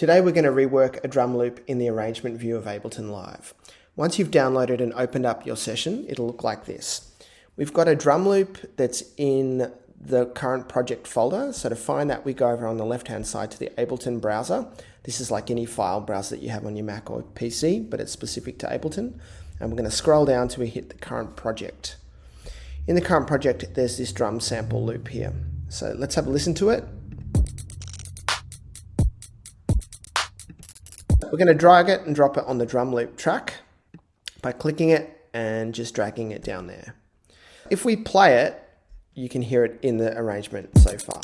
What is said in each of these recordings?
Today we're going to rework a drum loop in the arrangement view of Ableton Live. Once you've downloaded and opened up your session, it'll look like this. We've got a drum loop that's in the current project folder. So to find that, we go over on the left-hand side to the Ableton browser. This is like any file browser that you have on your Mac or PC, but it's specific to Ableton. And we're going to scroll down till we hit the current project. In the current project, there's this drum sample loop here. So let's have a listen to it. We're going to drag it and drop it on the drum loop track by clicking it and just dragging it down there. If we play it, you can hear it in the arrangement so far.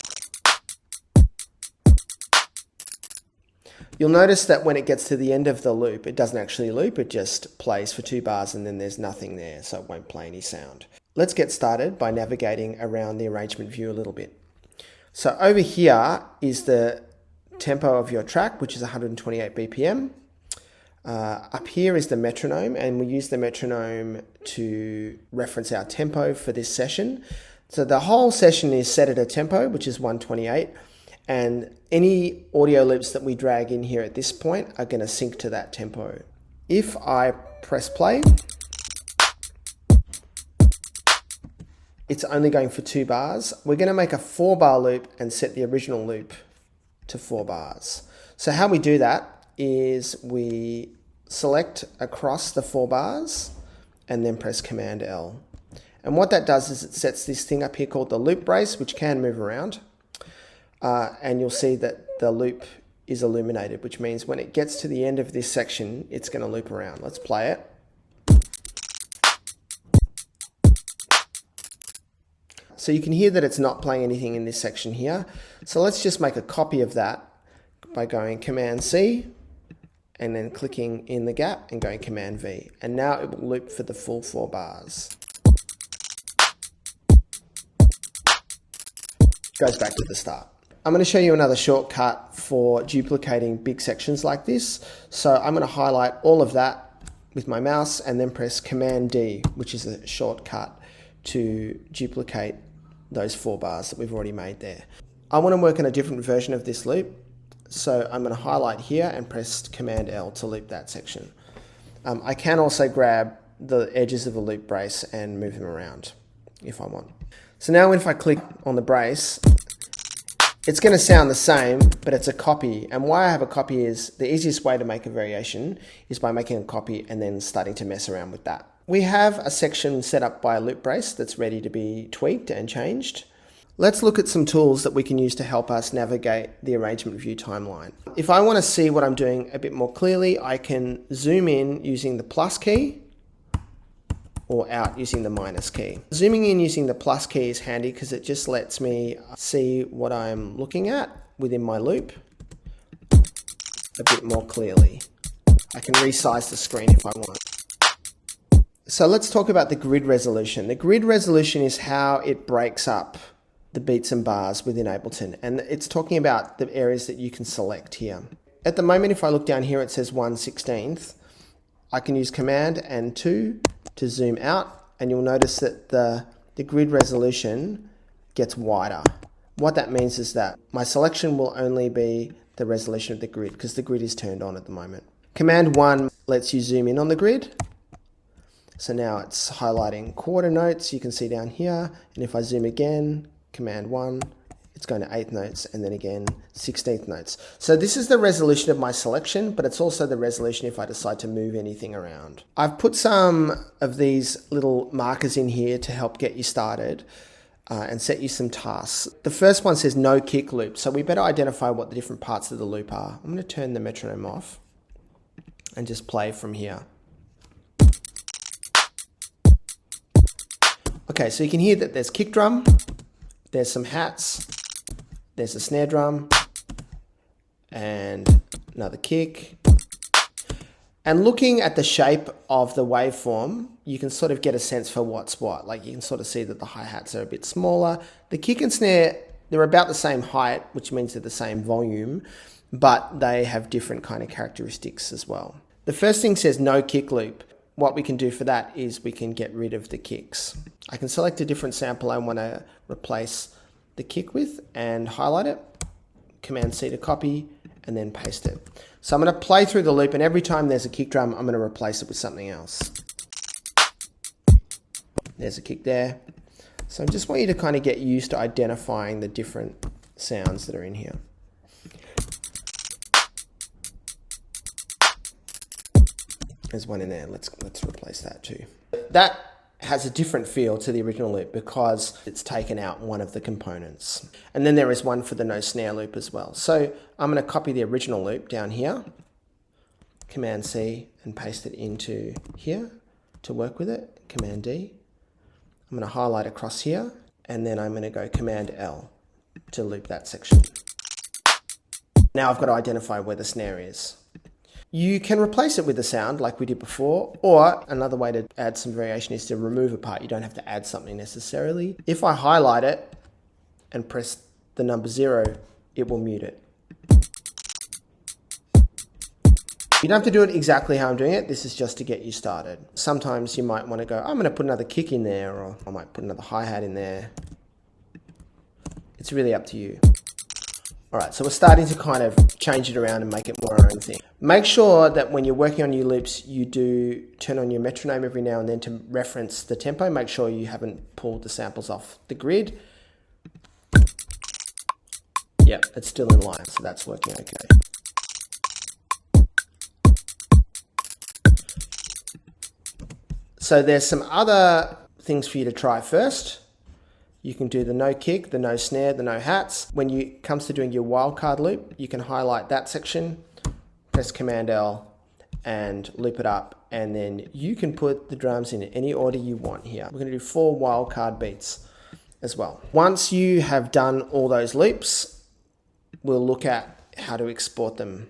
You'll notice that when it gets to the end of the loop, it doesn't actually loop, it just plays for 2 bars and then there's nothing there, so it won't play any sound. Let's get started by navigating around the arrangement view a little bit. So over here is the tempo of your track, which is 128 BPM. Up here is the metronome, and we use the metronome to reference our tempo for this session. So the whole session is set at a tempo, which is 128, and any audio loops that we drag in here at this point are going to sync to that tempo. If I press play, it's only going for 2 bars. We're going to make a 4-bar loop and set the original loop to 4 bars. So how we do that is we select across the 4 bars and then press Command L. And what that does is it sets this thing up here called the loop brace, which can move around. And you'll see that the loop is illuminated, which means when it gets to the end of this section, it's going to loop around. Let's play it. So you can hear that it's not playing anything in this section here. So let's just make a copy of that by going Command C and then clicking in the gap and going Command V. And now it will loop for the full 4 bars. Goes back to the start. I'm going to show you another shortcut for duplicating big sections like this. So I'm going to highlight all of that with my mouse and then press Command D, which is a shortcut to duplicate those 4 bars that we've already made there. I want to work on a different version of this loop, so I'm going to highlight here and press Command L to loop that section. I can also grab the edges of the loop brace and move them around if I want. So now if I click on the brace, it's going to sound the same, but it's a copy. And why I have a copy is the easiest way to make a variation is by making a copy and then starting to mess around with that. We have a section set up by a loop brace that's ready to be tweaked and changed. Let's look at some tools that we can use to help us navigate the arrangement view timeline. If I want to see what I'm doing a bit more clearly, I can zoom in using the plus key or out using the minus key. Zooming in using the plus key is handy because it just lets me see what I'm looking at within my loop a bit more clearly. I can resize the screen if I want. So let's talk about the grid resolution. The grid resolution is how it breaks up the beats and bars within Ableton, and it's talking about the areas that you can select here. At the moment, if I look down here, it says 1/16. I can use Command and 2 to zoom out, and you'll notice that the grid resolution gets wider. What that means is that my selection will only be the resolution of the grid because the grid is turned on at the moment. Command 1 lets you zoom in on the grid. So now it's highlighting quarter notes, you can see down here, and if I zoom again, Command 1, it's going to 8th notes, and then again 16th notes. So this is the resolution of my selection, but it's also the resolution if I decide to move anything around. I've put some of these little markers in here to help get you started and set you some tasks. The first one says no kick loop, so we better identify what the different parts of the loop are. I'm going to turn the metronome off and just play from here. Okay, so you can hear that there's kick drum, there's some hats, there's a snare drum, and another kick. And looking at the shape of the waveform, you can sort of get a sense for what's what. Like you can sort of see that the hi-hats are a bit smaller. The kick and snare, they're about the same height, which means they're the same volume, but they have different kind of characteristics as well. The first thing says no kick loop. What we can do for that is we can get rid of the kicks. I can select a different sample I want to replace the kick with and highlight it, Command C to copy, and then paste it. So I'm going to play through the loop, and every time there's a kick drum, I'm going to replace it with something else. There's a kick there. So I just want you to kind of get used to identifying the different sounds that are in here. There's one in there. Let's replace that too. That has a different feel to the original loop because it's taken out one of the components. And then there is one for the no snare loop as well. So I'm going to copy the original loop down here, Command C, and paste it into here to work with it, Command D. I'm going to highlight across here, and then I'm going to go Command L to loop that section. Now I've got to identify where the snare is. You can replace it with a sound like we did before, or another way to add some variation is to remove a part. You don't have to add something necessarily. If I highlight it and press the number 0, it will mute it. You don't have to do it exactly how I'm doing it. This is just to get you started. Sometimes you might want to go, I'm going to put another kick in there, or I might put another hi-hat in there. It's really up to you. All right, so we're starting to kind of change it around and make it more our own thing. Make sure that when you're working on your loops, you do turn on your metronome every now and then to reference the tempo. Make sure you haven't pulled the samples off the grid. Yep, it's still in line, so that's working okay. So there's some other things for you to try first. You can do the no kick, the no snare, the no hats. When it comes to doing your wildcard loop, you can highlight that section, press Command L, and loop it up. And then you can put the drums in any order you want here. We're going to do 4 wildcard beats as well. Once you have done all those loops, we'll look at how to export them.